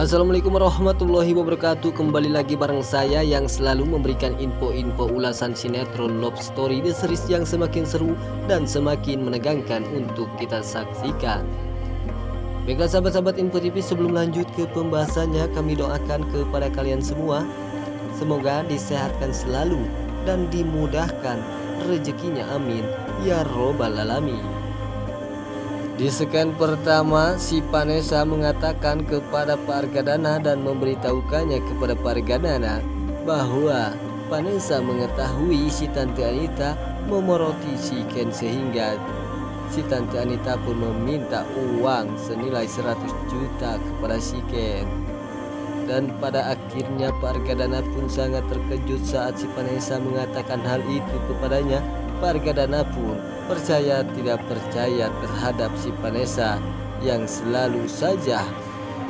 Assalamualaikum warahmatullahi wabarakatuh. Kembali lagi bareng saya yang selalu memberikan info-info ulasan sinetron love story The Series yang semakin seru dan semakin menegangkan untuk kita saksikan. Baiklah sahabat-sahabat Info TV, sebelum lanjut ke pembahasannya, kami doakan kepada kalian semua semoga disehatkan selalu dan dimudahkan rezekinya, amin ya robbal alamin. Di scan pertama, si Vanessa mengatakan kepada Pak Argadana dan memberitahukannya kepada Pak Argadana bahwa Vanessa mengetahui si Tante Anita memoroti si Ken, sehingga si Tante Anita pun meminta uang senilai 100 juta kepada si Ken. Dan pada akhirnya Pak Argadana pun sangat terkejut saat si Vanessa mengatakan hal itu kepadanya. Pak Argadana pun percaya tidak percaya terhadap si Vanessa yang selalu saja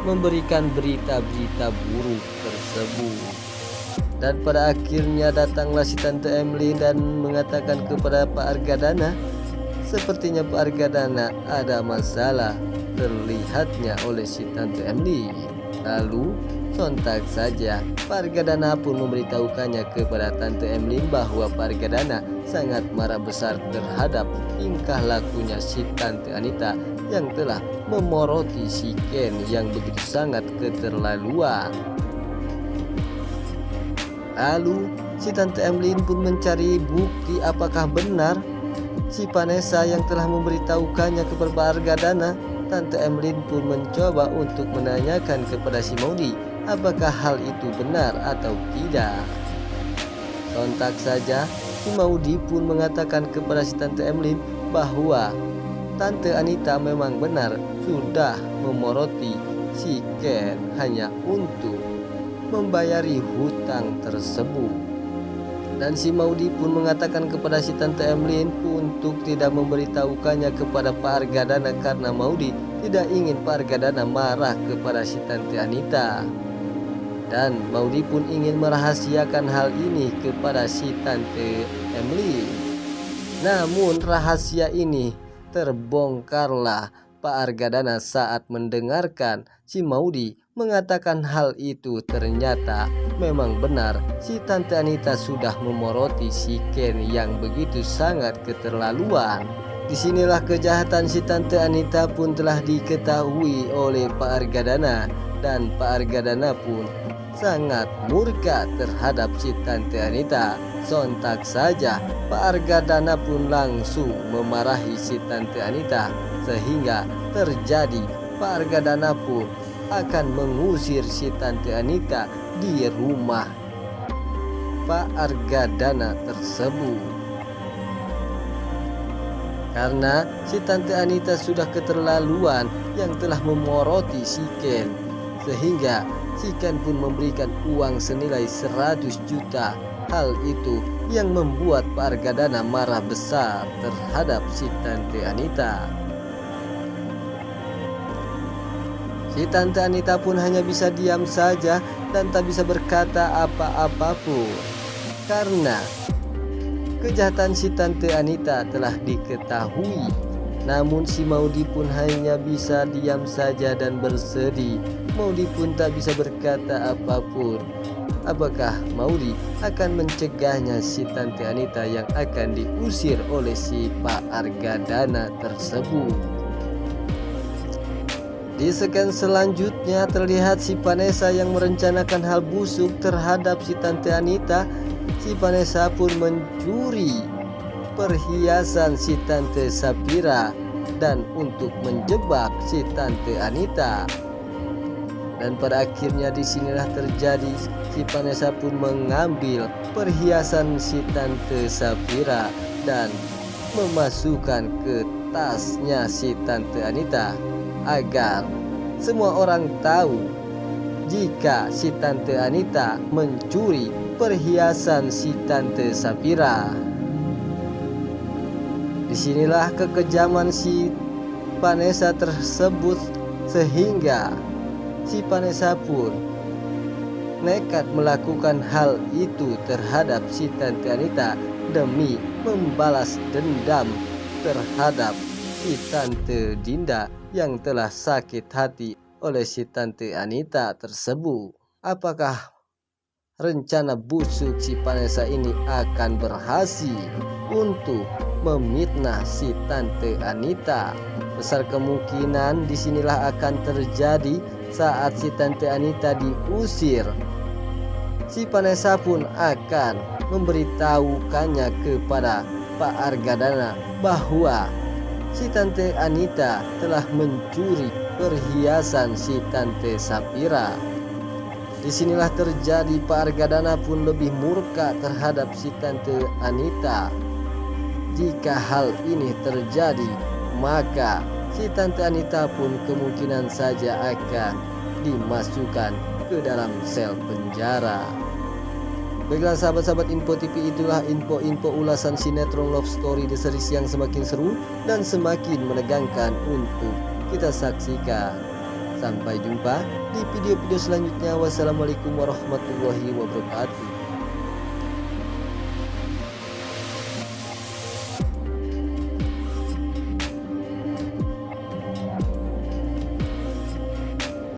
memberikan berita-berita buruk tersebut. Dan pada akhirnya datanglah si Tante Emily dan mengatakan kepada Pak Argadana, sepertinya Pak Argadana ada masalah terlihatnya oleh si Tante Emily. Lalu sontak saja Pak Argadana pun memberitahukannya kepada Tante Emily bahwa Pak Argadana sangat marah besar terhadap tingkah lakunya si Tante Anita yang telah memoroti si Ken yang begitu sangat keterlaluan. Lalu si Tante Emily pun mencari bukti apakah benar si Vanessa yang telah memberitahukannya kepada Pak Argadana. Tante Emily pun mencoba untuk menanyakan kepada si Maudi apakah hal itu benar atau tidak. Sontak saja si Maudi pun mengatakan kepada si Tante Emily bahwa Tante Anita memang benar sudah memoroti si Ken hanya untuk membayari hutang tersebut. Dan si Maudi pun mengatakan kepada si Tante Emily untuk tidak memberitahukannya kepada Pak Argadana karena Maudi tidak ingin Pak Argadana marah kepada si Tante Anita. Dan Maudi pun ingin merahasiakan hal ini kepada si Tante Emily. Namun rahasia ini terbongkarlah Pak Argadana saat mendengarkan si Maudi mengatakan hal itu. Ternyata memang benar si Tante Anita sudah memoroti si Ken yang begitu sangat keterlaluan. Disinilah kejahatan si Tante Anita pun telah diketahui oleh Pak Argadana, dan Pak Argadana pun sangat murka terhadap si Tante Anita. Sontak saja Pak Argadana pun langsung memarahi si Tante Anita, sehingga terjadi Pak Argadana pun akan mengusir si Tante Anita di rumah Pak Argadana tersebut. Karena si Tante Anita sudah keterlaluan yang telah memoroti si Ken, sehingga si Ken pun memberikan uang senilai 100 juta. Hal itu yang membuat Pak Argadana marah besar terhadap si Tante Anita. Si Tante Anita pun hanya bisa diam saja dan tak bisa berkata apa-apa pun, karena kejahatan si Tante Anita telah diketahui. Namun si Maudi pun hanya bisa diam saja dan bersedih. Maudi pun tak bisa berkata apapun. Apakah Maudi akan mencegahnya si Tante Anita yang akan diusir oleh si Pak Argadana tersebut? Di scan selanjutnya terlihat si Vanessa yang merencanakan hal busuk terhadap si Tante Anita. Si Vanessa pun mencuri perhiasan si Tante Sapira dan untuk menjebak si Tante Anita. Dan pada akhirnya disinilah terjadi si Vanessa pun mengambil perhiasan si Tante Sapira dan memasukkan ke tasnya si Tante Anita, agar semua orang tahu jika si Tante Anita mencuri perhiasan si Tante Sapira. Disinilah kekejaman si Vanessa tersebut, sehingga si Vanessa pun nekat melakukan hal itu terhadap si Tante Anita demi membalas dendam terhadap si Tante Dinda yang telah sakit hati oleh si Tante Anita tersebut. Apakah rencana busuk si Vanessa ini akan berhasil untuk memitnah si Tante Anita? Besar kemungkinan disinilah akan terjadi saat si Tante Anita diusir. Si Vanessa pun akan memberitahukannya kepada Pak Argadana bahwa si Tante Anita telah mencuri perhiasan si Tante Sapira. Disinilah terjadi Pak Argadana pun lebih murka terhadap si Tante Anita. Jika hal ini terjadi, maka si Tante Anita pun kemungkinan saja akan dimasukkan ke dalam sel penjara. Baiklah sahabat-sahabat Info TV, itulah info-info ulasan sinetron love story The Series yang semakin seru dan semakin menegangkan untuk kita saksikan. Sampai jumpa di video-video selanjutnya. Wassalamualaikum warahmatullahi wabarakatuh.